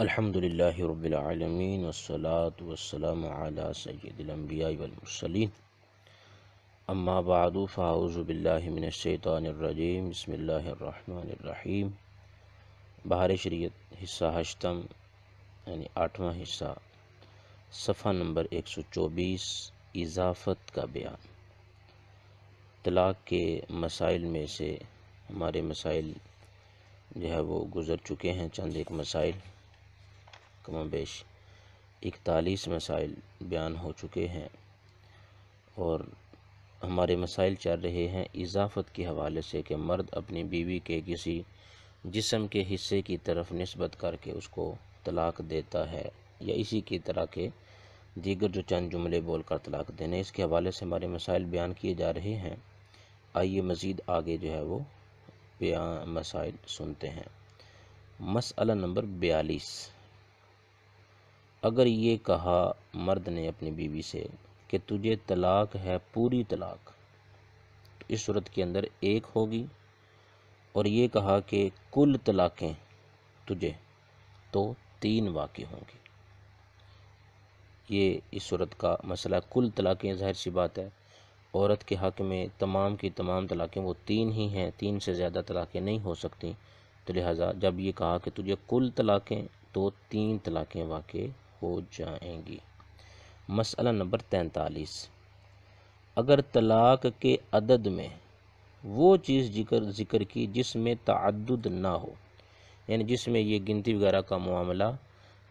الحمدللہ رب العالمین والصلاة والسلام علی سید الانبیاء والمرسلین اما بعد فاعوذ باللہ من الشیطان الرجیم بسم اللہ الرحمن الرحیم۔ بہار شریعت حصہ ہشتم یعنی 8واں حصہ، صفحہ نمبر 124، اضافت کا بیان۔ طلاق کے مسائل میں سے ہمارے مسائل جو ہے وہ گزر چکے ہیں، چند ایک مسائل کم و بیش 41 مسائل بیان ہو چکے ہیں، اور ہمارے مسائل چل رہے ہیں اضافت کے حوالے سے کہ مرد اپنی بیوی کے کسی جسم کے حصے کی طرف نسبت کر کے اس کو طلاق دیتا ہے، یا اسی کی طرح کے دیگر جو چند جملے بول کر طلاق دینے، اس کے حوالے سے ہمارے مسائل بیان کیے جا رہے ہیں۔ آئیے مزید آگے جو ہے وہ بیان مسائل سنتے ہیں۔ مسئلہ نمبر 42، اگر یہ کہا مرد نے اپنی بیوی سے کہ تجھے طلاق ہے، پوری طلاق، تو اس صورت کے اندر ایک ہوگی، اور یہ کہا کہ کل طلاقیں تجھے، تو 3 واقع ہوں گی۔ یہ اس صورت کا مسئلہ، کل طلاقیں ظاہر سی بات ہے عورت کے حق میں تمام کی تمام طلاقیں وہ 3 ہی ہیں، 3 سے زیادہ طلاقیں نہیں ہو سکتی، تو لہٰذا جب یہ کہا کہ تجھے کل طلاقیں، تو 3 طلاقیں واقع ہو جائیں گی۔ مسئلہ نمبر 43، اگر طلاق کے عدد میں وہ چیز ذکر کی جس میں تعدد نہ ہو، یعنی جس میں یہ گنتی وغیرہ کا معاملہ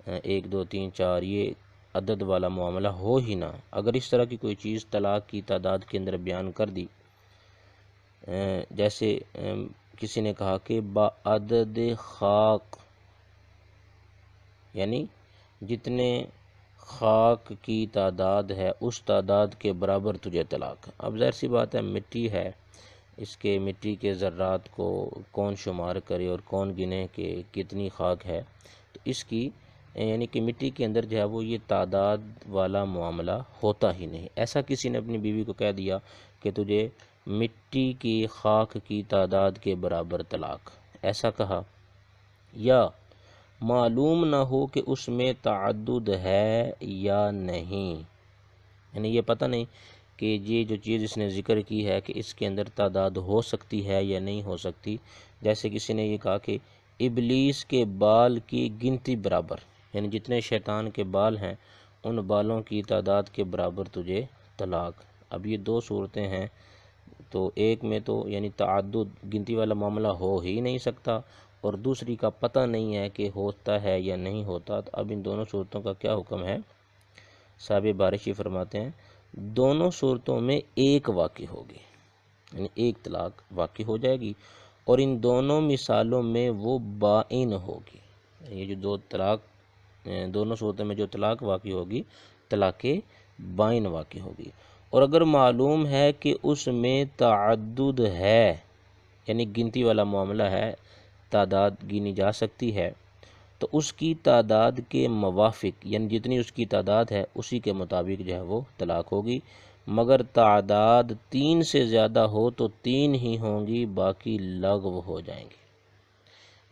1 2 3 4 یہ عدد والا معاملہ ہو ہی نہ، اگر اس طرح کی کوئی چیز طلاق کی تعداد کے اندر بیان کر دی، جیسے کسی نے کہا کہ بعدد خاک، یعنی جتنے خاک کی تعداد ہے اس تعداد کے برابر تجھے طلاق۔ اب ظاہر سی بات ہے مٹی ہے، اس کے مٹی کے ذرات کو کون شمار کرے اور کون گنے کہ کتنی خاک ہے، تو اس کی یعنی کہ مٹی کے اندر جو ہے وہ یہ تعداد والا معاملہ ہوتا ہی نہیں۔ ایسا کسی نے اپنی بیوی کو کہہ دیا کہ تجھے مٹی کی خاک کی تعداد کے برابر طلاق، ایسا کہا، یا معلوم نہ ہو کہ اس میں تعدد ہے یا نہیں، یعنی یہ پتہ نہیں کہ یہ جو چیز اس نے ذکر کی ہے کہ اس کے اندر تعداد ہو سکتی ہے یا نہیں ہو سکتی۔ جیسے کسی نے یہ کہا کہ ابلیس کے بال کی گنتی برابر، یعنی جتنے شیطان کے بال ہیں ان بالوں کی تعداد کے برابر تجھے طلاق۔ اب یہ 2 صورتیں ہیں، تو ایک میں تو یعنی تعدد گنتی والا معاملہ ہو ہی نہیں سکتا، اور دوسری کا پتہ نہیں ہے کہ ہوتا ہے یا نہیں ہوتا۔ تو اب ان دونوں صورتوں کا کیا حکم ہے؟ صاحب بارشی فرماتے ہیں دونوں صورتوں میں ایک واقع ہوگی، یعنی ایک طلاق واقع ہو جائے گی، اور ان دونوں مثالوں میں وہ بائن ہوگی۔ یہ جو دونوں صورتوں میں جو طلاق واقع ہوگی، طلاق بائن واقع ہوگی۔ اور اگر معلوم ہے کہ اس میں تعدد ہے، یعنی گنتی والا معاملہ ہے، تعداد گنی جا سکتی ہے، تو اس کی تعداد کے موافق، یعنی جتنی اس کی تعداد ہے اسی کے مطابق جو ہے وہ طلاق ہوگی۔ مگر تعداد 3 سے زیادہ ہو تو 3 ہی ہوں گی، باقی لغو ہو جائیں گی۔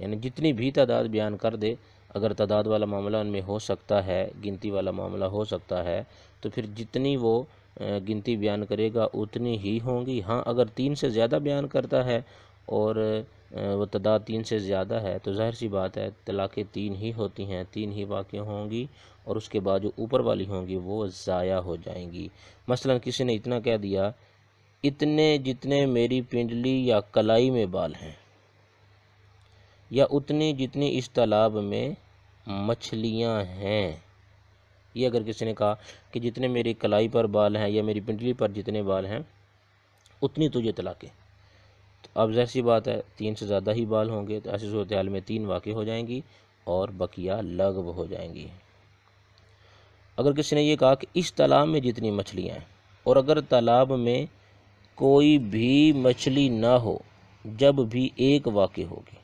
یعنی جتنی بھی تعداد بیان کر دے، اگر تعداد والا معاملہ ان میں ہو سکتا ہے، گنتی والا معاملہ ہو سکتا ہے، تو پھر جتنی وہ گنتی بیان کرے گا اتنی ہی ہوں گی۔ ہاں اگر 3 سے زیادہ بیان کرتا ہے اور وہ تعداد 3 سے زیادہ ہے، تو ظاہر سی بات ہے طلاقیں 3 ہی ہوتی ہیں، 3 ہی واقع ہوں گی، اور اس کے بعد جو اوپر والی ہوں گی وہ ضائع ہو جائیں گی۔ مثلا کسی نے اتنا کہہ دیا، اتنے جتنے میری پنڈلی یا کلائی میں بال ہیں، یا اتنی جتنی اس تالاب میں مچھلیاں ہیں۔ یہ اگر کسی نے کہا کہ جتنے میری کلائی پر بال ہیں یا میری پنڈلی پر جتنے بال ہیں اتنی تجھے طلاقیں، تو اب ظاہر سی بات ہے 3 سے زیادہ ہی بال ہوں گے، تو ایسی صورتحال میں 3 واقع ہو جائیں گی اور بقیہ لغو ہو جائیں گی۔ اگر کسی نے یہ کہا کہ اس تالاب میں جتنی مچھلیاں ہیں، اور اگر تالاب میں کوئی بھی مچھلی نہ ہو جب بھی ایک واقع ہوگی،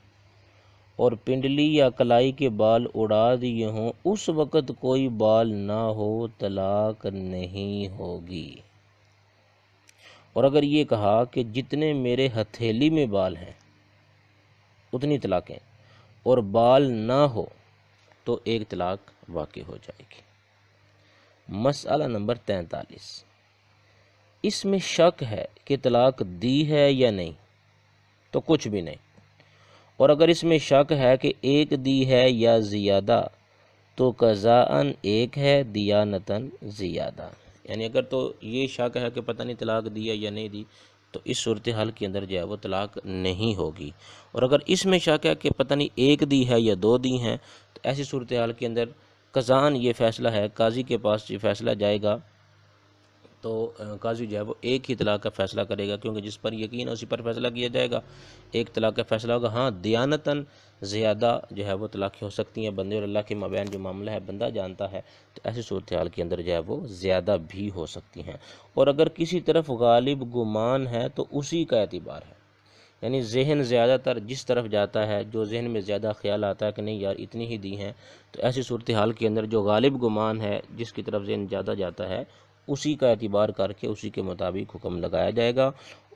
اور پنڈلی یا کلائی کے بال اڑا دیے ہوں اس وقت کوئی بال نہ ہو، طلاق نہیں ہوگی۔ اور اگر یہ کہا کہ جتنے میرے ہتھیلی میں بال ہیں اتنی طلاقیں، اور بال نہ ہو تو ایک طلاق واقع ہو جائے گی۔ مسئلہ نمبر 43، اس میں شک ہے کہ طلاق دی ہے یا نہیں تو کچھ بھی نہیں، اور اگر اس میں شک ہے کہ ایک دی ہے یا زیادہ تو قضاءً ایک ہے، دیانتاً زیادہ۔ یعنی اگر تو یہ شک ہے کہ پتہ نہیں طلاق دی ہے یا نہیں دی تو اس صورتحال کے اندر جو ہے وہ طلاق نہیں ہوگی، اور اگر اس میں شک ہے کہ پتہ نہیں ایک دی ہے یا دو دی ہیں تو ایسی صورتحال کے اندر قضاءً یہ فیصلہ ہے، قاضی کے پاس یہ فیصلہ جائے گا تو قاضی جو ہے وہ ایک ہی طلاق کا فیصلہ کرے گا، کیونکہ جس پر یقین ہے اسی پر فیصلہ کیا جائے گا، ایک طلاق کا فیصلہ ہوگا۔ ہاں دیانتاً زیادہ جو ہے وہ طلاقیں ہو سکتی ہیں، بندے اور اللہ کے مابین جو معاملہ ہے بندہ جانتا ہے، تو ایسی صورتحال کے اندر جو ہے وہ زیادہ بھی ہو سکتی ہیں، اور اگر کسی طرف غالب گمان ہے تو اسی کا اعتبار ہے، یعنی ذہن زیادہ تر جس طرف جاتا ہے، جو ذہن میں زیادہ خیال آتا ہے کہ نہیں یار اتنی ہی دی ہیں، تو ایسی صورتحال کے اندر جو غالب گمان ہے جس کی طرف ذہن زیادہ جاتا ہے اسی کا اعتبار کر کے اسی کے مطابق حکم لگایا جائے گا،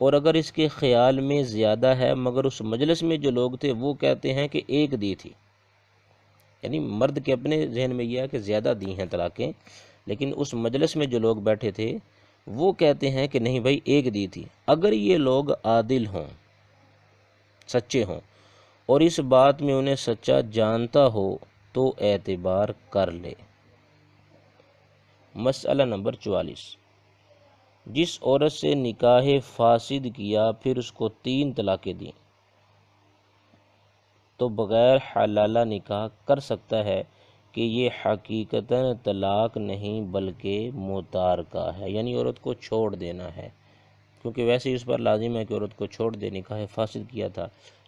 اور اگر اس کے خیال میں زیادہ ہے مگر اس مجلس میں جو لوگ تھے وہ کہتے ہیں کہ ایک دی تھی، یعنی مرد کے اپنے ذہن میں یہ ہے کہ زیادہ دی ہیں طلاقیں، لیکن اس مجلس میں جو لوگ بیٹھے تھے وہ کہتے ہیں کہ نہیں بھائی ایک دی تھی، اگر یہ لوگ عادل ہوں، سچے ہوں، اور اس بات میں انہیں سچا جانتا ہو تو اعتبار کر لے۔ مسئلہ نمبر 44، جس عورت سے نکاح فاسد کیا پھر اس کو 3 طلاقیں دیں تو بغیر حلالہ نکاح کر سکتا ہے کہ یہ حقیقتاً طلاق نہیں بلکہ متارکہ ہے، یعنی عورت کو چھوڑ دینا ہے، کیونکہ ویسے ہی اس پر لازم ہے کہ عورت کو چھوڑ دے، نکاح فاسد کیا تھا،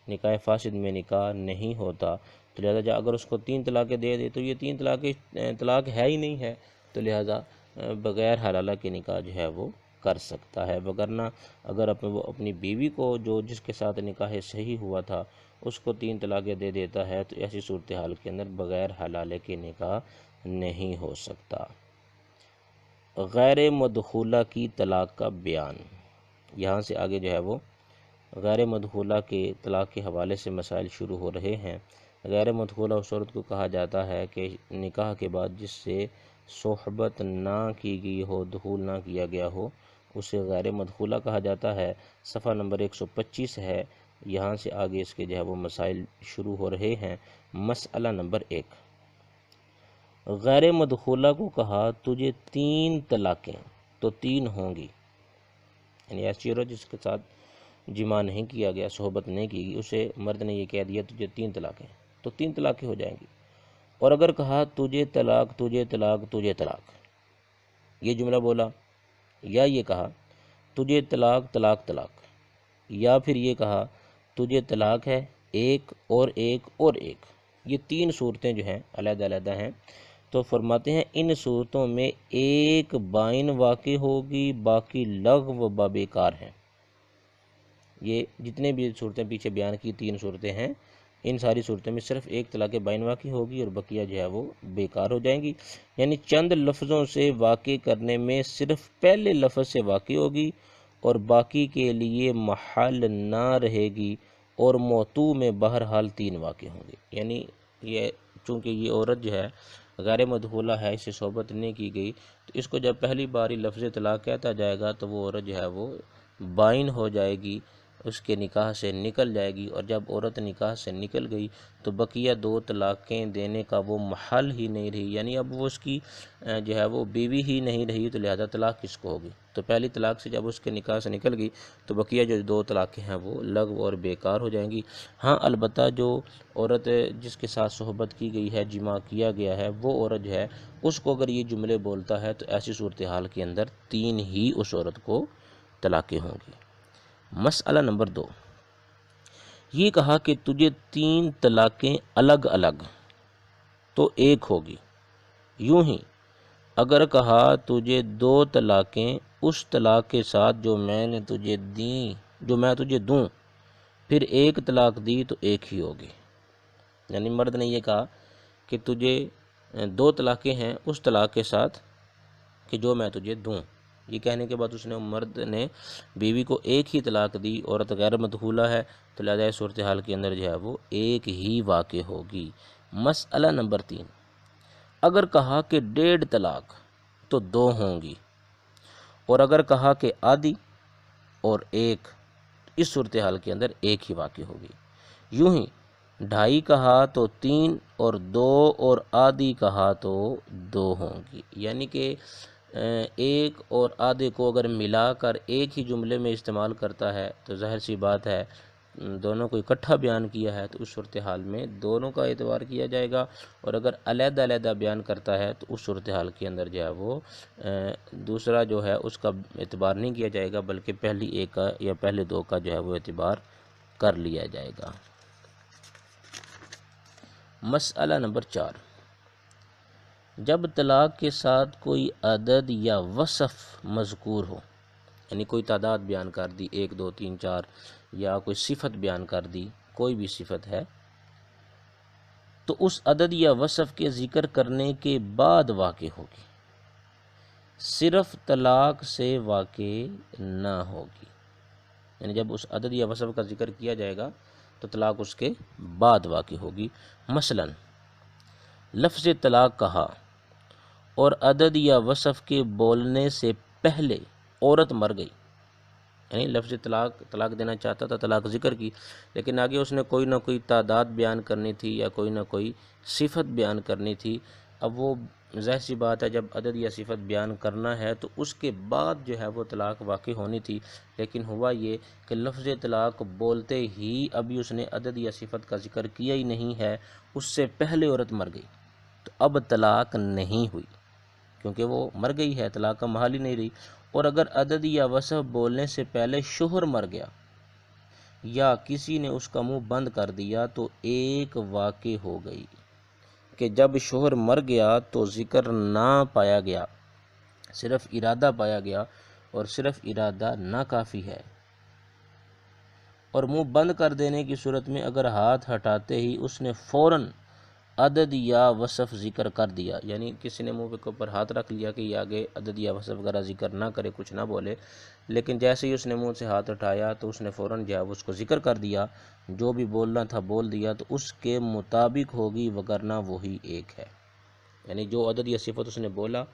نکاح فاسد میں نکاح نہیں ہوتا، تو لہذا اگر اس کو 3 طلاقیں دے دے تو یہ 3 طلاقیں طلاق ہے ہی نہیں ہے، تو لہذا بغیر حلالہ کے نکاح جو ہے وہ کر سکتا ہے، وگرنہ اگر وہ اپنی بیوی کو جو جس کے ساتھ نکاح صحیح ہوا تھا اس کو 3 طلاقیں دے دیتا ہے تو ایسی صورتحال کے اندر بغیر حلالے کے نکاح نہیں ہو سکتا۔ غیر مدخولہ کی طلاق کا بیان، یہاں سے آگے جو ہے وہ غیر مدخولہ کے طلاق کے حوالے سے مسائل شروع ہو رہے ہیں۔ غیر مدخولہ اس عورت کو کہا جاتا ہے کہ نکاح کے بعد جس سے صحبت نہ کی گئی ہو، دخول نہ کیا گیا ہو، اسے غیر مدخولہ کہا جاتا ہے۔ صفحہ نمبر 125 ہے، یہاں سے آگے اس کے جو ہے وہ مسائل شروع ہو رہے ہیں۔ مسئلہ نمبر 1، غیر مدخولہ کو کہا تجھے 3 طلاقیں تو 3 ہوں گی، یعنی ایسی عورت جس کے ساتھ جماع نہیں کیا گیا، صحبت نہیں کی گئی، اسے مرد نے یہ کہہ دیا تجھے 3 طلاقیں تو 3 طلاقیں ہو جائیں گی، اور اگر کہا تجھے طلاق تجھے طلاق تجھے طلاق، یہ جملہ بولا، یا یہ کہا تجھے طلاق طلاق طلاق، یا پھر یہ کہا تجھے طلاق ہے ایک اور ایک اور ایک، یہ 3 صورتیں جو ہیں علیحدہ علیحدہ ہیں، تو فرماتے ہیں ان صورتوں میں ایک بائن واقع ہوگی، باقی لغو و بیکار ہیں۔ یہ جتنے بھی صورتیں پیچھے بیان کی 3 صورتیں ہیں، ان ساری صورتوں میں صرف ایک طلاق بائن واقع ہوگی اور بقیہ جو ہے وہ بیکار ہو جائیں گی، یعنی چند لفظوں سے واقع کرنے میں صرف پہلے لفظ سے واقع ہوگی اور باقی کے لیے محل نہ رہے گی، اور موضوع میں بہرحال 3 واقع ہوں گے، یعنی یہ چونکہ یہ عورت جو ہے غیر مدخولہ ہے، اسے صحبت نہیں کی گئی، تو اس کو جب پہلی باری لفظ طلاق کہتا جائے گا تو وہ عورت جو ہے وہ بائن ہو جائے گی، اس کے نکاح سے نکل جائے گی، اور جب عورت نکاح سے نکل گئی تو بقیہ 2 طلاقیں دینے کا وہ محل ہی نہیں رہی، یعنی اب وہ اس کی جو ہے وہ بیوی ہی نہیں رہی، تو لہذا طلاق کس کو ہوگی؟ تو پہلی طلاق سے جب اس کے نکاح سے نکل گئی تو بقیہ جو 2 طلاقیں ہیں وہ لغو اور بیکار ہو جائیں گی۔ ہاں البتہ جو عورت جس کے ساتھ صحبت کی گئی ہے، جماع کیا گیا ہے، وہ عورت جو ہے اس کو اگر یہ جملے بولتا ہے تو ایسی صورتحال کے اندر 3 ہی اس عورت کو طلاقیں ہوں گی۔ مسئلہ نمبر 2، یہ کہا کہ تجھے 3 طلاقیں الگ الگ تو ایک ہوگی، یوں ہی اگر کہا تجھے 2 طلاقیں اس طلاق کے ساتھ جو میں تجھے دوں، پھر ایک طلاق دی تو ایک ہی ہوگی، یعنی مرد نے یہ کہا کہ تجھے 2 طلاقیں ہیں اس طلاق کے ساتھ کہ جو میں تجھے دوں، یہ کہنے کے بعد مرد نے بیوی کو ایک ہی طلاق دی، عورت غیر مدخولہ ہے، تو لہذا اس صورتحال کے اندر جو ہے وہ ایک ہی واقع ہوگی، مسئلہ نمبر 3، اگر کہا کہ 1.5 طلاق تو 2 ہوں گی، اور اگر کہا کہ آدھی اور 1، اس صورتحال کے اندر 1 ہی واقع ہوگی۔ یوں ہی 2.5 کہا تو 3 اور 2 اور آدھی کہا تو 2 ہوں گی، یعنی کہ 1 اور آدھے کو اگر ملا کر ایک ہی جملے میں استعمال کرتا ہے تو ظاہر سی بات ہے دونوں کو اکٹھا بیان کیا ہے تو اس صورتحال میں دونوں کا اعتبار کیا جائے گا، اور اگر علیحدہ علیحدہ بیان کرتا ہے تو اس صورتحال کے اندر جو ہے وہ دوسرا جو ہے اس کا اعتبار نہیں کیا جائے گا، بلکہ پہلی ایک کا یا پہلے 2 کا جو ہے وہ اعتبار کر لیا جائے گا۔ مسئلہ نمبر 4، جب طلاق کے ساتھ کوئی عدد یا وصف مذکور ہو، یعنی کوئی تعداد بیان کر دی 1 2 3 4، یا کوئی صفت بیان کر دی، کوئی بھی صفت ہے، تو اس عدد یا وصف کے ذکر کرنے کے بعد واقع ہوگی، صرف طلاق سے واقع نہ ہوگی، یعنی جب اس عدد یا وصف کا ذکر کیا جائے گا تو طلاق اس کے بعد واقع ہوگی۔ مثلا لفظ طلاق کہا اور عدد یا وصف کے بولنے سے پہلے عورت مر گئی، یعنی لفظ طلاق دینا چاہتا تھا، طلاق ذکر کی، لیکن آگے اس نے کوئی نہ کوئی تعداد بیان کرنی تھی یا کوئی نہ کوئی صفت بیان کرنی تھی۔ اب وہ ظاہر سی بات ہے جب عدد یا صفت بیان کرنا ہے تو اس کے بعد جو ہے وہ طلاق واقع ہونی تھی، لیکن ہوا یہ کہ لفظ طلاق بولتے ہی ابھی اس نے عدد یا صفت کا ذکر کیا ہی نہیں ہے، اس سے پہلے عورت مر گئی، تو اب طلاق نہیں ہوئی کیونکہ وہ مر گئی ہے، طلاق کا محل ہی نہیں رہی۔ اور اگر عدد یا وصف بولنے سے پہلے شوہر مر گیا یا کسی نے اس کا منہ بند کر دیا تو ایک واقع ہو گئی کہ جب شوہر مر گیا تو ذکر نہ پایا گیا، صرف ارادہ پایا گیا، اور صرف ارادہ نہ کافی ہے، اور منہ بند کر دینے کی صورت میں اگر ہاتھ ہٹاتے ہی اس نے فوراً عدد یا وصف ذکر کر دیا، یعنی کسی نے منہ کے اوپر ہاتھ رکھ لیا کہ یہ آگے عدد یا وصف وغیرہ ذکر نہ کرے، کچھ نہ بولے، لیکن جیسے ہی اس نے منہ سے ہاتھ اٹھایا تو اس نے فوراً جو ہے اس کو ذکر کر دیا، جو بھی بولنا تھا بول دیا، تو اس کے مطابق ہوگی، وگرنہ وہی ایک ہے، یعنی جو عدد یا صفت اس نے بولا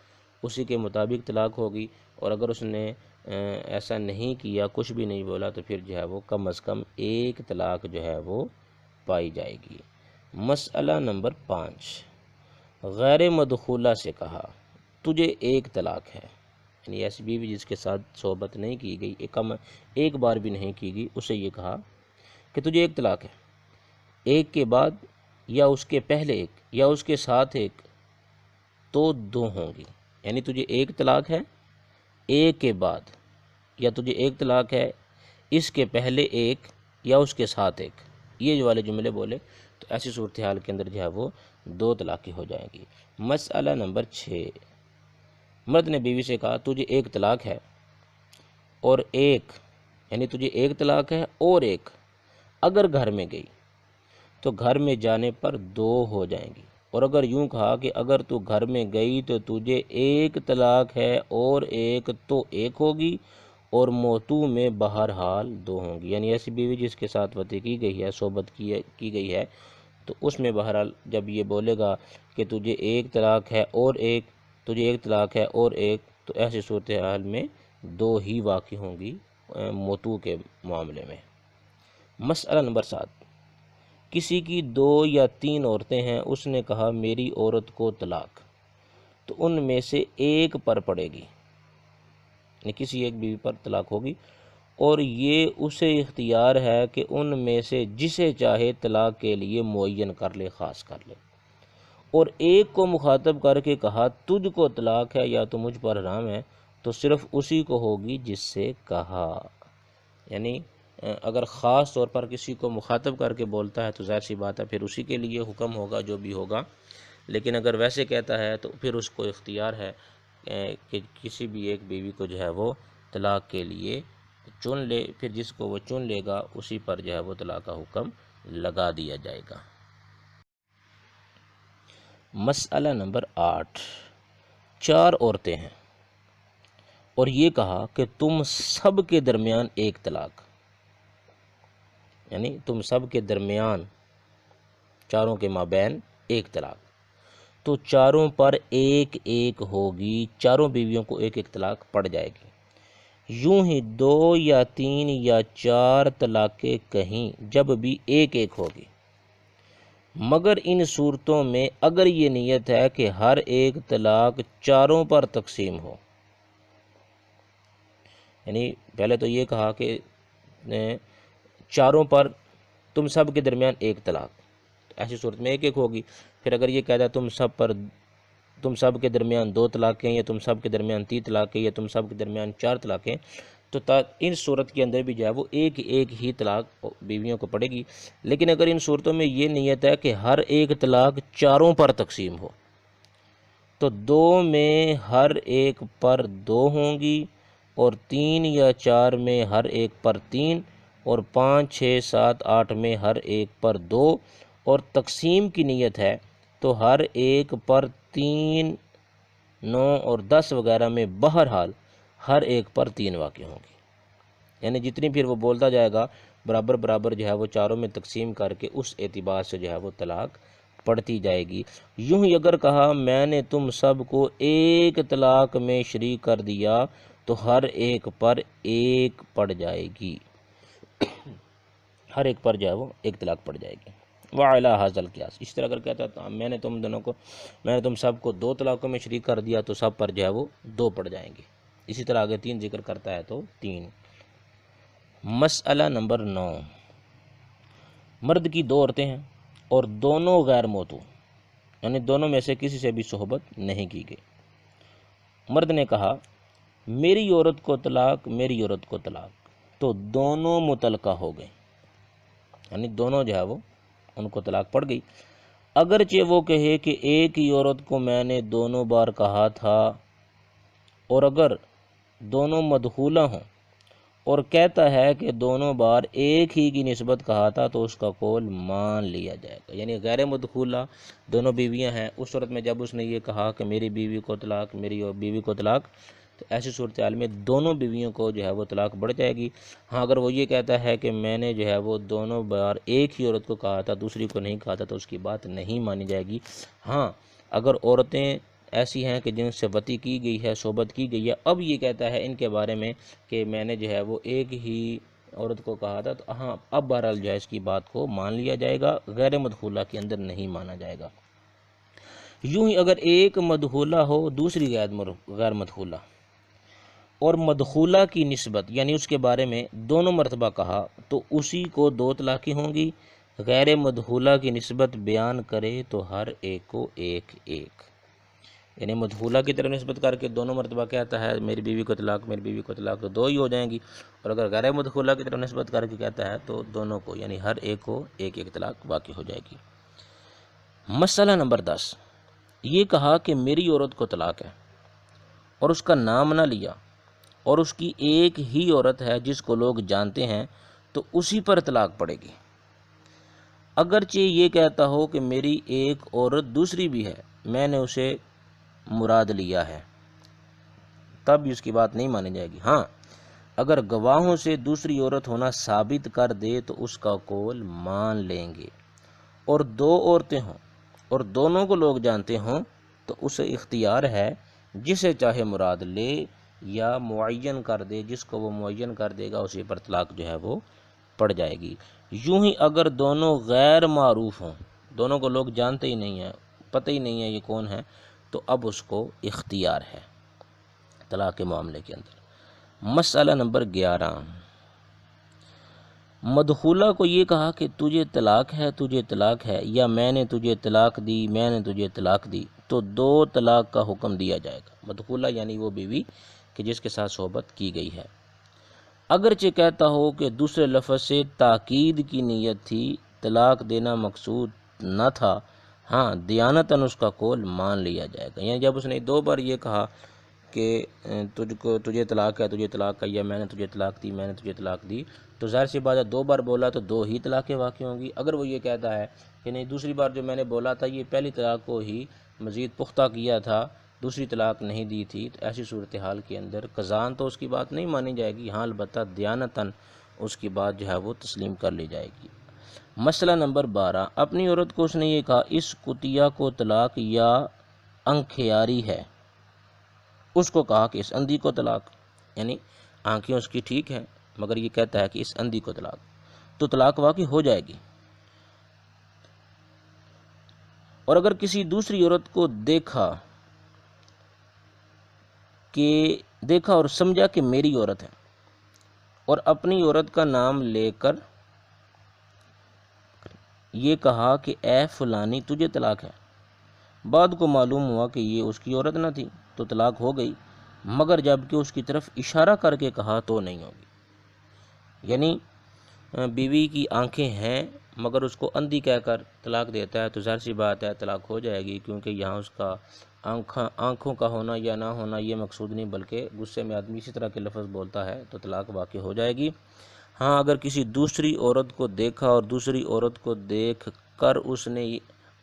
اسی کے مطابق طلاق ہوگی، اور اگر اس نے ایسا نہیں کیا، کچھ بھی نہیں بولا، تو پھر جو ہے وہ کم از کم ایک طلاق جو ہے وہ پائی جائے گی۔ مسئلہ نمبر 5، غیر مدخولہ سے کہا تجھے ایک طلاق ہے، یعنی ایسی بیوی جس کے ساتھ صحبت نہیں کی گئی، ایک بار بھی نہیں کی گئی، اسے یہ کہا کہ تجھے ایک طلاق ہے، ایک کے بعد یا اس کے پہلے ایک یا اس کے ساتھ ایک تو 2 ہوں گی، یعنی تجھے ایک طلاق ہے ایک کے بعد، یا تجھے ایک طلاق ہے اس کے پہلے ایک یا اس کے ساتھ ایک، یہ جو والے جملے بولے تو ایسی صورتحال کے اندر جو ہے وہ 2 طلاقیں ہو جائیں گی۔ مسئلہ نمبر 6، مرد نے بیوی سے کہا تجھے ایک طلاق ہے اور ایک، یعنی تجھے ایک طلاق ہے اور ایک، اگر گھر میں گئی تو گھر میں جانے پر 2 ہو جائیں گی، اور اگر یوں کہا کہ اگر تو گھر میں گئی تو تجھے ایک طلاق ہے اور ایک تو ایک ہوگی، اور موتو میں بہرحال 2 ہوں گی، یعنی ایسی بیوی جس کے ساتھ وطئ کی گئی ہے، صحبت کی گئی ہے، تو اس میں بہرحال جب یہ بولے گا کہ تجھے ایک طلاق ہے اور ایک، تجھے ایک طلاق ہے اور ایک، تو ایسی صورتحال میں 2 ہی واقع ہوں گی موتو کے معاملے میں۔ مسئلہ نمبر 7، کسی کی 2 یا 3 عورتیں ہیں، اس نے کہا میری عورت کو طلاق، تو ان میں سے ایک پر پڑے گی، یعنی کسی ایک بیوی پر طلاق ہوگی، اور یہ اسے اختیار ہے کہ ان میں سے جسے چاہے طلاق کے لیے معین کر لے، خاص کر لے، اور ایک کو مخاطب کر کے کہا تجھ کو طلاق ہے یا تو مجھ پر حرام ہے، تو صرف اسی کو ہوگی جس سے کہا، یعنی اگر خاص طور پر کسی کو مخاطب کر کے بولتا ہے تو ظاہر سی بات ہے پھر اسی کے لیے حکم ہوگا جو بھی ہوگا، لیکن اگر ویسے کہتا ہے تو پھر اس کو اختیار ہے کہ کسی بھی ایک بیوی کو جو ہے وہ طلاق کے لیے چن لے، پھر جس کو وہ چن لے گا اسی پر جو ہے وہ طلاق کا حکم لگا دیا جائے گا۔ مسئلہ نمبر 8، 4 عورتیں ہیں اور یہ کہا کہ تم سب کے درمیان ایک طلاق، یعنی تم سب کے درمیان، چاروں کے مابین ایک طلاق، تو چاروں پر ایک ایک ہوگی، چاروں بیویوں کو ایک ایک طلاق پڑ جائے گی۔ یوں ہی 2 یا 3 یا 4 طلاقیں کہیں جب بھی ایک ایک ہوگی، مگر ان صورتوں میں اگر یہ نیت ہے کہ ہر ایک طلاق چاروں پر تقسیم ہو، یعنی پہلے تو یہ کہا کہ چاروں پر تم سب کے درمیان ایک طلاق، ایسی صورت میں ایک ایک ہوگی۔ پھر اگر یہ کہتا ہے تم سب کے درمیان 2 طلاقیں، یا تم سب کے درمیان 3 طلاقیں، یا تم سب کے درمیان 4 طلاقیں، تو ان صورت کے اندر بھی جو ہے وہ ایک ایک ہی طلاق بیویوں کو پڑے گی۔ لیکن اگر ان صورتوں میں یہ نیت ہے کہ ہر ایک طلاق چاروں پر تقسیم ہو، تو 2 میں ہر ایک پر 2 ہوں گی، اور 3 یا 4 میں ہر ایک پر 3، اور 5 6 7 8 میں ہر ایک پر 2، اور تقسیم کی نیت ہے تو ہر ایک پر 3 9 اور 10 وغیرہ میں بہرحال ہر ایک پر 3 واقع ہوں گی، یعنی جتنی پھر وہ بولتا جائے گا برابر برابر جو ہے وہ چاروں میں تقسیم کر کے اس اعتبار سے جو ہے وہ طلاق پڑتی جائے گی۔ یوں ہی اگر کہا میں نے تم سب کو ایک طلاق میں شریک کر دیا، تو ہر ایک پر ایک پڑ جائے گی، ہر ایک پر جو ہے وہ ایک طلاق پڑ جائے گی۔ وَعَلَىٰ هَٰذَا الْقِيَاسِ، اس طرح اگر کہتا تھا میں نے تم سب کو 2 طلاقوں میں شریک کر دیا، تو سب پر جو ہے وہ 2 پڑ جائیں گے۔ اسی طرح آگے 3 ذکر کرتا ہے تو 3۔ مسئلہ نمبر 9، مرد کی 2 عورتیں ہیں اور دونوں غیر موتو، یعنی دونوں میں سے کسی سے بھی صحبت نہیں کی گئی۔ مرد نے کہا میری عورت کو طلاق، میری عورت کو طلاق، تو دونوں متعلقہ ہو گئے، یعنی دونوں جو ہے وہ ان کو طلاق پڑ گئی۔ اگرچہ وہ کہے کہ ایک ہی عورت کو میں نے دونوں بار کہا تھا، اور اگر دونوں مدخولہ ہوں اور کہتا ہے کہ دونوں بار ایک ہی کی نسبت کہا تھا، تو اس کا قول مان لیا جائے گا۔ یعنی غیر مدخولہ دونوں بیویاں ہیں، اس صورت میں جب اس نے یہ کہا کہ میری بیوی کو طلاق، میری بیوی کو طلاق، تو ایسی صورتحال میں دونوں بیویوں کو جو ہے وہ طلاق بڑھ جائے گی۔ ہاں اگر وہ یہ کہتا ہے کہ میں نے جو ہے وہ دونوں بار ایک ہی عورت کو کہا تھا، دوسری کو نہیں کہا تھا، تو اس کی بات نہیں مانی جائے گی۔ ہاں اگر عورتیں ایسی ہیں کہ جن سے وطی کی گئی ہے، صحبت کی گئی ہے، اب یہ کہتا ہے ان کے بارے میں کہ میں نے جو ہے وہ ایک ہی عورت کو کہا تھا، تو ہاں اب بہرحال جو ہے اس کی بات کو مان لیا جائے گا، غیر مدخولہ کے اندر نہیں مانا جائے گا۔ یوں ہی اگر ایک مدخولہ ہو دوسری غیر مدخولہ، اور مدخولہ کی نسبت یعنی اس کے بارے میں دونوں مرتبہ کہا، تو اسی کو 2 طلاقیں ہوں گی۔ غیر مدخولہ کی نسبت بیان کرے تو ہر ایک کو ایک ایک، یعنی مدخولہ کی طرف نسبت کر کے دونوں مرتبہ کہتا ہے میری بیوی کو طلاق، میری بیوی کو طلاق، تو 2 ہی ہو جائیں گی، اور اگر غیر مدخولہ کی طرف نسبت کر کے کہتا ہے تو دونوں کو یعنی ہر ایک کو ایک ایک طلاق واقع ہو جائے گی۔ مسئلہ نمبر 10، یہ کہا کہ میری عورت کو طلاق ہے اور اس کا نام نہ لیا، اور اس کی ایک ہی عورت ہے جس کو لوگ جانتے ہیں، تو اسی پر طلاق پڑے گی۔ اگرچہ یہ کہتا ہو کہ میری ایک عورت دوسری بھی ہے، میں نے اسے مراد لیا ہے، تب بھی اس کی بات نہیں مانی جائے گی۔ ہاں اگر گواہوں سے دوسری عورت ہونا ثابت کر دے تو اس کا قول مان لیں گے، اور 2 عورتیں ہوں اور دونوں کو لوگ جانتے ہوں، تو اسے اختیار ہے جسے چاہے مراد لے یا معین کر دے، جس کو وہ معین کر دے گا اسی پر طلاق جو ہے وہ پڑ جائے گی۔ یوں ہی اگر دونوں غیر معروف ہوں، دونوں کو لوگ جانتے ہی نہیں ہیں، پتہ ہی نہیں ہے یہ کون ہے، تو اب اس کو اختیار ہے طلاق کے معاملے کے اندر۔ مسئلہ نمبر 11، مدخولہ کو یہ کہا کہ تجھے طلاق ہے، تجھے طلاق ہے، یا میں نے تجھے طلاق دی، میں نے تجھے طلاق دی، تو 2 طلاق کا حکم دیا جائے گا۔ مدخولہ یعنی وہ بیوی کہ جس کے ساتھ صحبت کی گئی ہے۔ اگرچہ کہتا ہو کہ دوسرے لفظ سے تاکید کی نیت تھی، طلاق دینا مقصود نہ تھا، ہاں دیانتاً اس کا قول مان لیا جائے گا۔ یعنی جب اس نے 2 بار یہ کہا کہ تجھے طلاق ہے، تجھے طلاق ہے، یا میں نے تجھے طلاق دی، میں نے تجھے طلاق دی، تو ظاہر سی بات ہے 2 بار بولا تو 2 ہی طلاقیں واقع ہوں گی۔ اگر وہ یہ کہتا ہے کہ نہیں دوسری بار جو میں نے بولا تھا یہ پہلی طلاق کو ہی مزید پختہ کیا تھا، دوسری طلاق نہیں دی تھی، تو ایسی صورتحال کے اندر قضاً تو اس کی بات نہیں مانی جائے گی، ہاں البتہ دیانتاً اس کی بات جو ہے وہ تسلیم کر لی جائے گی۔ مسئلہ نمبر 12، اپنی عورت کو اس نے یہ کہا اس کتیا کو طلاق یا انکھیاری ہے، اس کو کہا کہ اس اندھی کو طلاق، یعنی آنکھیں اس کی ٹھیک ہیں مگر یہ کہتا ہے کہ اس اندھی کو طلاق، تو طلاق واقع ہو جائے گی۔ اور اگر کسی دوسری عورت کو دیکھا اور سمجھا کہ میری عورت ہے اور اپنی عورت کا نام لے کر یہ کہا کہ اے فلانی تجھے طلاق ہے، بعد کو معلوم ہوا کہ یہ اس کی عورت نہ تھی تو طلاق ہو گئی، مگر جب کہ اس کی طرف اشارہ کر کے کہا تو نہیں ہوگی۔ یعنی بیوی کی آنکھیں ہیں مگر اس کو اندھی کہہ کر طلاق دیتا ہے تو ظاہر سی بات ہے طلاق ہو جائے گی، کیونکہ یہاں اس کا آنکھوں کا ہونا یا نہ ہونا یہ مقصود نہیں، بلکہ غصے میں آدمی اسی طرح کے لفظ بولتا ہے تو طلاق واقع ہو جائے گی۔ ہاں اگر کسی دوسری عورت کو دیکھا اور دوسری عورت کو دیکھ کر اس نے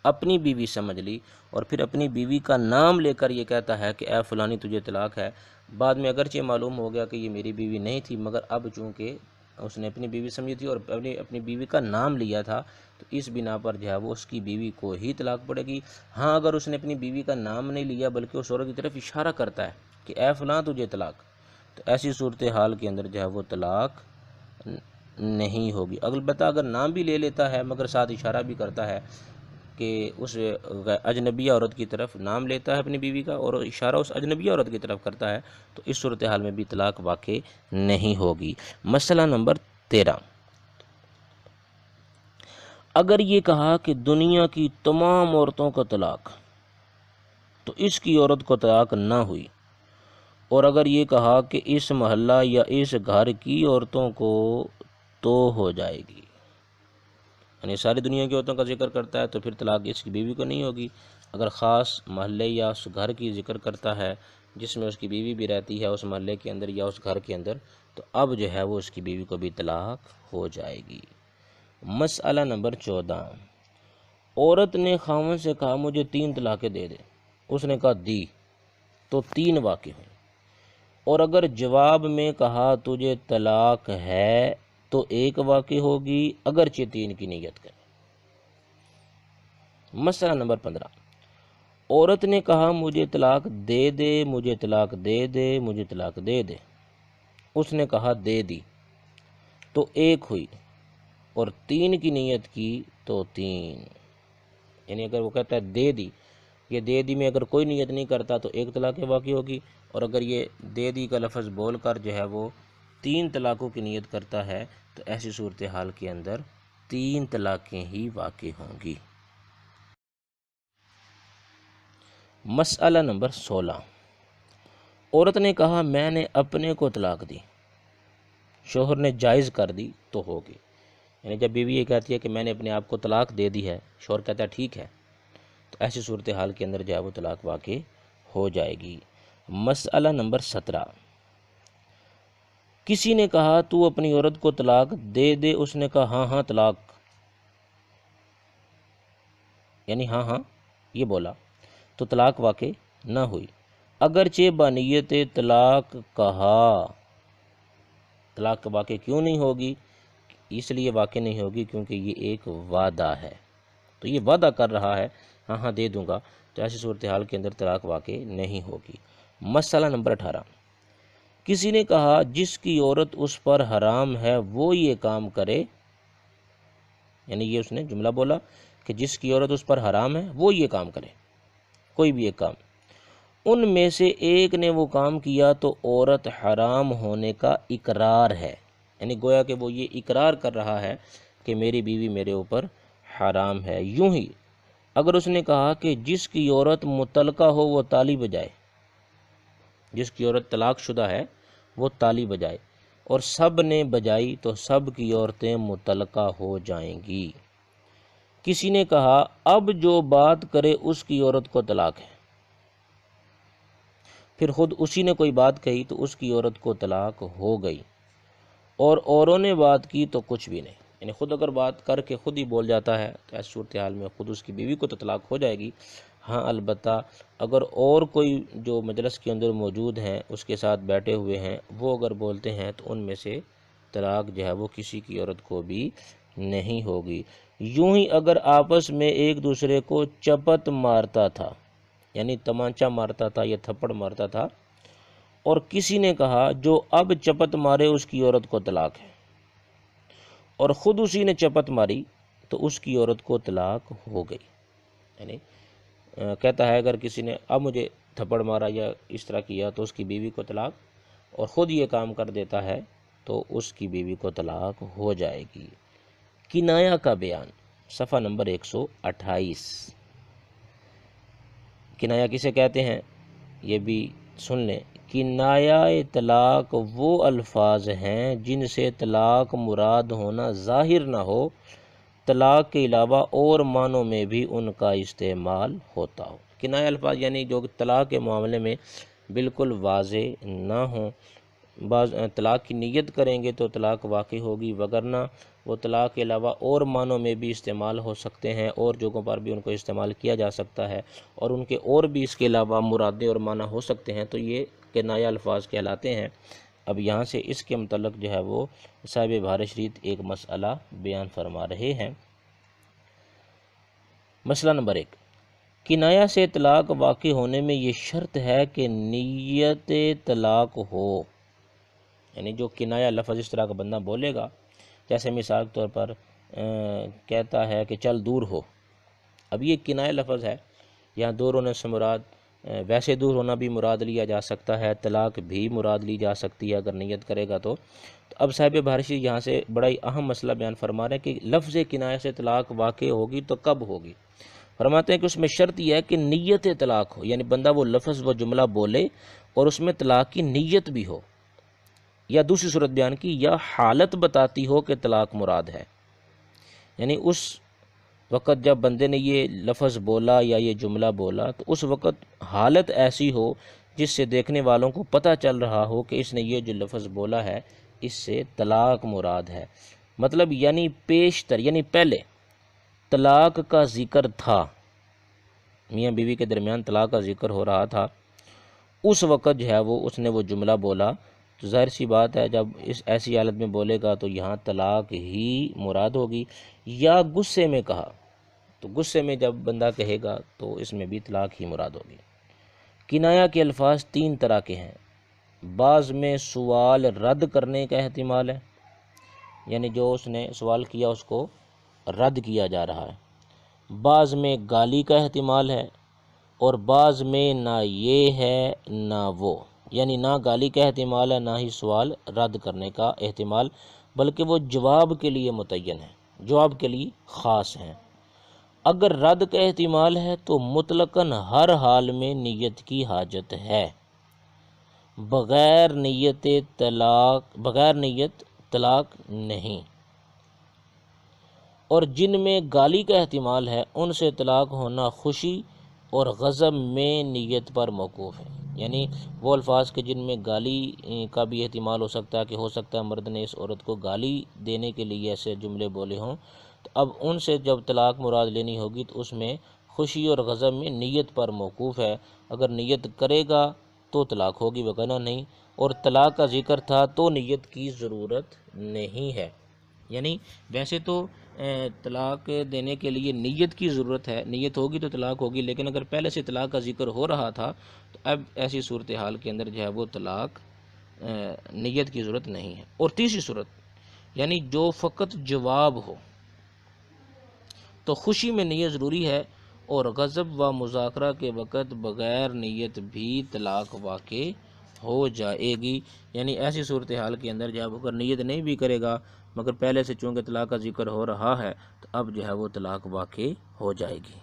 اپنی بیوی سمجھ لی اور پھر اپنی بیوی کا نام لے کر یہ کہتا ہے کہ اے فلانی تجھے طلاق ہے، بعد میں اگرچہ معلوم ہو گیا کہ یہ میری بیوی نہیں تھی مگر اب چونکہ اس نے اپنی بیوی سمجھی تھی اور اپنی بیوی کا نام لیا تھا تو اس بنا پر جو ہے وہ اس کی بیوی کو ہی طلاق پڑے گی۔ ہاں اگر اس نے اپنی بیوی کا نام نہیں لیا بلکہ اس عورت کی طرف اشارہ کرتا ہے کہ اے فلاں تجھے طلاق، تو ایسی صورتحال کے اندر جو ہے وہ طلاق نہیں ہوگی۔ البتہ اگر نام بھی لے لیتا ہے مگر ساتھ اشارہ بھی کرتا ہے کہ اس اجنبیہ عورت کی طرف نام لیتا ہے اپنی بیوی کا اور اشارہ اس اجنبیہ عورت کی طرف کرتا ہے تو اس صورتحال میں بھی طلاق واقع نہیں ہوگی۔ مسئلہ نمبر 13، اگر یہ کہا کہ دنیا کی تمام عورتوں کو طلاق تو اس کی عورت کو طلاق نہ ہوئی، اور اگر یہ کہا کہ اس محلہ یا اس گھر کی عورتوں کو تو ہو جائے گی، یعنی ساری دنیا کی عورتوں کا ذکر کرتا ہے تو پھر طلاق اس کی بیوی کو نہیں ہوگی۔ اگر خاص محلے یا اس گھر کی ذکر کرتا ہے جس میں اس کی بیوی بھی رہتی ہے اس محلے کے اندر یا اس گھر کے اندر تو اب جو ہے وہ اس کی بیوی کو بھی طلاق ہو جائے گی۔ مسئلہ نمبر 14، عورت نے خاوند سے کہا مجھے 3 طلاقیں دے دے، اس نے کہا دی تو 3 واقع ہوئی، اور اگر جواب میں کہا تجھے طلاق ہے تو 1 واقع ہوگی اگرچہ 3 کی نیت کرے۔ مسئلہ نمبر 15، عورت نے کہا مجھے طلاق دے دے، مجھے طلاق دے دے، مجھے طلاق دے دے، اس نے کہا دے دی تو 1 ہوئی اور 3 کی نیت کی تو 3، یعنی اگر وہ کہتا ہے دے دی، یہ دے دی میں اگر کوئی نیت نہیں کرتا تو 1 طلاق واقع ہوگی، اور اگر یہ دے دی کا لفظ بول کر جو ہے وہ 3 طلاقوں کی نیت کرتا ہے تو ایسی صورتحال کے اندر 3 طلاقیں ہی واقع ہوں گی۔ مسئلہ نمبر 16، عورت نے کہا میں نے اپنے کو طلاق دی، شوہر نے جائز کر دی تو ہوگی، یعنی جب بیوی یہ کہتی ہے کہ میں نے اپنے آپ کو طلاق دے دی ہے، شوہر کہتا ہے ٹھیک ہے، تو ایسی صورتحال کے اندر جو ہے وہ طلاق واقع ہو جائے گی۔ مسئلہ نمبر 17، کسی نے کہا تو اپنی عورت کو طلاق دے دے، اس نے کہا ہاں ہاں طلاق، یعنی ہاں ہاں یہ بولا تو طلاق واقع نہ ہوئی، اگرچہ بانیت طلاق کہا۔ طلاق واقع کیوں نہیں ہوگی؟ اس لیے واقع نہیں ہوگی کیونکہ یہ ایک وعدہ ہے، تو یہ وعدہ کر رہا ہے ہاں ہاں دے دوں گا، تو ایسی صورتحال کے اندر طلاق واقع نہیں ہوگی۔ مسئلہ نمبر 18، کسی نے کہا جس کی عورت اس پر حرام ہے وہ یہ کام کرے، یعنی یہ اس نے جملہ بولا کہ جس کی عورت اس پر حرام ہے وہ یہ کام کرے، کوئی بھی ایک کام، ان میں سے ایک نے وہ کام کیا تو عورت حرام ہونے کا اقرار ہے، یعنی گویا کہ وہ یہ اقرار کر رہا ہے کہ میری بیوی میرے اوپر حرام ہے۔ یوں ہی اگر اس نے کہا کہ جس کی عورت متعلقہ ہو وہ تالی بجائے، جس کی عورت طلاق شدہ ہے وہ تالی بجائے اور سب نے بجائی تو سب کی عورتیں متعلقہ ہو جائیں گی۔ کسی نے کہا اب جو بات کرے اس کی عورت کو طلاق ہے، پھر خود اسی نے کوئی بات کہی تو اس کی عورت کو طلاق ہو گئی، اور اوروں نے بات کی تو کچھ بھی نہیں، یعنی خود اگر بات کر کے خود ہی بول جاتا ہے تو ایسی صورتحال میں خود اس کی بیوی کو تو طلاق ہو جائے گی۔ ہاں البتہ اگر اور کوئی جو مجلس کے اندر موجود ہیں اس کے ساتھ بیٹھے ہوئے ہیں وہ اگر بولتے ہیں تو ان میں سے طلاق جو ہے وہ کسی کی عورت کو بھی نہیں ہوگی۔ یوں ہی اگر آپس میں ایک دوسرے کو چپت مارتا تھا، یعنی تمانچہ مارتا تھا یا تھپڑ مارتا تھا، اور کسی نے کہا جو اب چپت مارے اس کی عورت کو طلاق ہے، اور خود اسی نے چپت ماری تو اس کی عورت کو طلاق ہو گئی۔ یعنی کہتا ہے اگر کسی نے اب مجھے تھپڑ مارا یا اس طرح کیا تو اس کی بیوی کو طلاق، اور خود یہ کام کر دیتا ہے تو اس کی بیوی کو طلاق ہو جائے گی۔ کنایا کا بیان، صفحہ نمبر 128۔ کنایا کسے کہتے ہیں یہ بھی سن لیں۔ کنایا طلاق وہ الفاظ ہیں جن سے طلاق مراد ہونا ظاہر نہ ہو، طلاق کے علاوہ اور معنوں میں بھی ان کا استعمال ہوتا ہو۔ کنایا الفاظ یعنی جو طلاق کے معاملے میں بالکل واضح نہ ہوں، بعض طلاق کی نیت کریں گے تو طلاق واقع ہوگی، وگرنہ وہ طلاق کے علاوہ اور معنوں میں بھی استعمال ہو سکتے ہیں، اور جگہوں پر بھی ان کو استعمال کیا جا سکتا ہے، اور ان کے اور بھی اس کے علاوہ مرادیں اور معنی ہو سکتے ہیں، تو یہ کنایا الفاظ کہلاتے ہیں۔ اب یہاں سے اس کے متعلق جو ہے وہ صاحب بہار شریعت ایک مسئلہ بیان فرما رہے ہیں۔ مسئلہ نمبر 1، کنایا سے طلاق واقع ہونے میں یہ شرط ہے کہ نیت طلاق ہو۔ یعنی جو کنایا لفظ اس طرح کا بندہ بولے گا، جیسے مثال کے طور پر کہتا ہے کہ چل دور ہو، اب یہ کنایا لفظ ہے، یہاں دور ہونے سے مراد ویسے دور ہونا بھی مراد لیا جا سکتا ہے، طلاق بھی مراد لی جا سکتی ہے اگر نیت کرے گا تو۔ اب صاحب بہار شریعت یہاں سے بڑا ہی اہم مسئلہ بیان فرما رہے ہیں کہ لفظ کنایا سے طلاق واقع ہوگی تو کب ہوگی۔ فرماتے ہیں کہ اس میں شرط یہ ہے کہ نیت طلاق ہو، یعنی بندہ وہ لفظ وہ جملہ بولے اور اس میں طلاق کی نیت بھی ہو، یا دوسری صورت بیان کی، یا حالت بتاتی ہو کہ طلاق مراد ہے۔ یعنی اس وقت جب بندے نے یہ لفظ بولا یا یہ جملہ بولا تو اس وقت حالت ایسی ہو جس سے دیکھنے والوں کو پتہ چل رہا ہو کہ اس نے یہ جو لفظ بولا ہے اس سے طلاق مراد ہے۔ مطلب یعنی پیشتر، یعنی پہلے طلاق کا ذکر تھا، میاں بیوی کے درمیان طلاق کا ذکر ہو رہا تھا، اس وقت جو ہے وہ اس نے وہ جملہ بولا، تو ظاہر سی بات ہے جب اس ایسی حالت میں بولے گا تو یہاں طلاق ہی مراد ہوگی۔ یا غصے میں کہا تو غصے میں جب بندہ کہے گا تو اس میں بھی طلاق ہی مراد ہوگی۔ کنایا کے الفاظ 3 طرح کے ہیں، بعض میں سوال رد کرنے کا احتمال ہے، یعنی جو اس نے سوال کیا اس کو رد کیا جا رہا ہے، بعض میں گالی کا احتمال ہے، اور بعض میں نہ یہ ہے نہ وہ، یعنی نہ گالی کا احتمال ہے نہ ہی سوال رد کرنے کا احتمال، بلکہ وہ جواب کے لیے متعین ہے، جواب کے لیے خاص ہیں۔ اگر رد کا احتمال ہے تو مطلقاً ہر حال میں نیت کی حاجت ہے، بغیر نیت طلاق نہیں۔ اور جن میں گالی کا احتمال ہے ان سے طلاق ہونا خوشی اور غضب میں نیت پر موقوف ہے، یعنی وہ الفاظ کے جن میں گالی کا بھی احتمال ہو سکتا ہے کہ ہو سکتا ہے مرد نے اس عورت کو گالی دینے کے لیے ایسے جملے بولے ہوں، تو اب ان سے جب طلاق مراد لینی ہوگی تو اس میں خوشی اور غضب میں نیت پر موقوف ہے، اگر نیت کرے گا تو طلاق ہوگی وگرنہ نہیں، اور طلاق کا ذکر تھا تو نیت کی ضرورت نہیں ہے۔ یعنی ویسے تو طلاق دینے کے لیے نیت کی ضرورت ہے، نیت ہوگی تو طلاق ہوگی، لیکن اگر پہلے سے طلاق کا ذکر ہو رہا تھا تو اب ایسی صورتحال کے اندر جو ہے وہ طلاق نیت کی ضرورت نہیں ہے۔ اور تیسری صورت یعنی جو فقط جواب ہو تو خوشی میں نیت ضروری ہے، اور غضب و مذاکرہ کے وقت بغیر نیت بھی طلاق واقع ہو جائے گی۔ یعنی ایسی صورتحال کے اندر جب اگر نیت نہیں بھی کرے گا مگر پہلے سے چونکہ طلاق کا ذکر ہو رہا ہے تو اب جو ہے وہ طلاق واقع ہو جائے گی۔